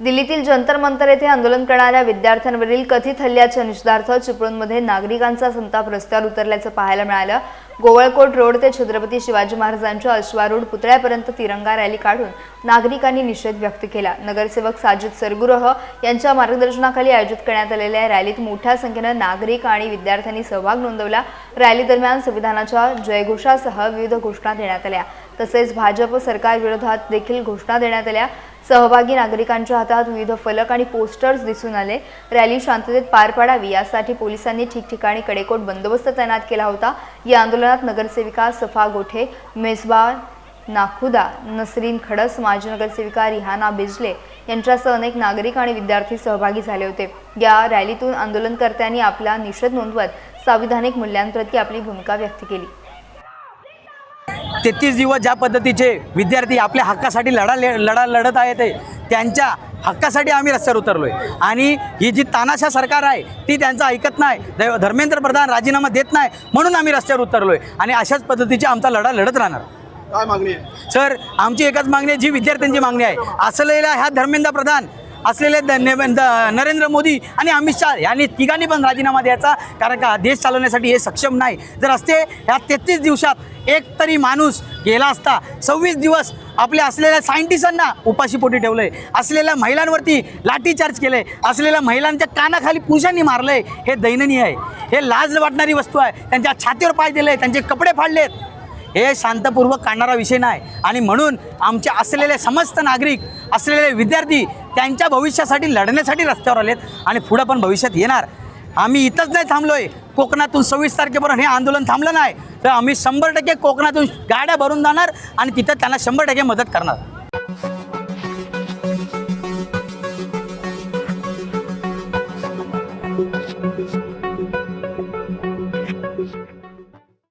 दिल्लीतील जंतर मंतर येथे आंदोलन करणाऱ्या विद्यार्थ्यांवरील कथित हल्ल्याच्या निषेधार्थ चिपळूणमध्ये नागरिकांचा संताप रस्त्यावर उतरल्याचं पाहायला मिळालं। गोवळकोट रोड ते छत्रपती शिवाजी महाराजांच्या अश्वारूढ पुतळ्यापर्यंत तिरंगा रॅली काढून नागरिकांनी निषेध व्यक्त केला। नगरसेवक साजिद सरगुरह यांच्या मार्गदर्शनाखाली आयोजित करण्यात आलेल्या रॅलीत मोठ्या संख्येने नागरिक आणि विद्यार्थ्यांनी सहभाग नोंदवला। रॅली दरम्यान संविधानाच्या जयघोषासह विविध घोषणा देण्यात आल्या, तसेच भाजप सरकार विरोधात देखील घोषणा देण्यात आल्या। सहभागी नागरिकांच्या हातात विविध फलक आणि पोस्टर्स दिसून आले। रॅली शांततेत पार पाडावी यासाठी पोलिसांनी ठिकठिकाणी कडेकोट बंदोबस्त तैनात केला होता। या आंदोलनात नगरसेविका सफा गोठे, मेजबा नाखुदा, नसरीन खडस, माजी नगरसेविका रिहाना बिजले यांच्यासह अनेक नागरिक आणि विद्यार्थी सहभागी झाले होते। या रॅलीतून आंदोलनकर्त्यांनी आपला निषेध नोंदवत संविधानिक मूल्यांप्रती आपली भूमिका व्यक्त केली। 33 दिवस ज्या पद्धतीचे विद्यार्थी आपल्या हक्कासाठी लढा लढत आहेत, त्यांच्या हक्कासाठी आम्ही रस्त्यावर उतरलोय। आणि ही जी तानाशा सरकार आहे ती त्यांचं ऐकत नाही, धर्मेंद्र प्रधान राजीनामा देत नाही, म्हणून आम्ही रस्त्यावर उतरलोय आणि अशाच पद्धतीचे आमचा लढा लढत राहणार। काय मागणी आहे सर, आमची एकच मागणी आहे, जी विद्यार्थ्यांची मागणी आहे। असलेल्या ह्या धर्मेंद्र प्रधान, असलेले नरेंद्र मोदी आणि अमित शाह यांनी तिघांनी पण राजीनामा द्यायचा, कारण का देश चालवण्यासाठी हे सक्षम नाही। जर असते ह्या 33 दिवसात एक तरी माणूस गेला असता। 26 दिवस आपल्या असलेल्या सायंटिस्टांना उपाशीपोटी ठेवलंय, असलेल्या महिलांवरती लाठीचार्ज केलंय, असलेल्या महिलांच्या कानाखाली पुरुषांनी मारलंय, हे दयनीय आहे। हे लाज वाटणारी वस्तू आहे। त्यांच्या छातीवर पाय दिले, त्यांचे कपडे फाडलेत, हे शांतपूर्वक काढणारा विषय नाही। आणि म्हणून आमचे असलेले समस्त नागरिक, असलेले विद्यार्थी त्यांच्या भविष्यासाठी लढण्यासाठी रस्त्यावर आलेत आणि पुढे पण भविष्यात येणार। आम्ही इथंच नाही थांबलोय, कोकणातून 26 तारखेपर्यंत हे आंदोलन थांबलं नाही तर आम्ही 100% कोकणातून गाड्या भरून जाणार आणि तिथं त्यांना 100% मदत करणार।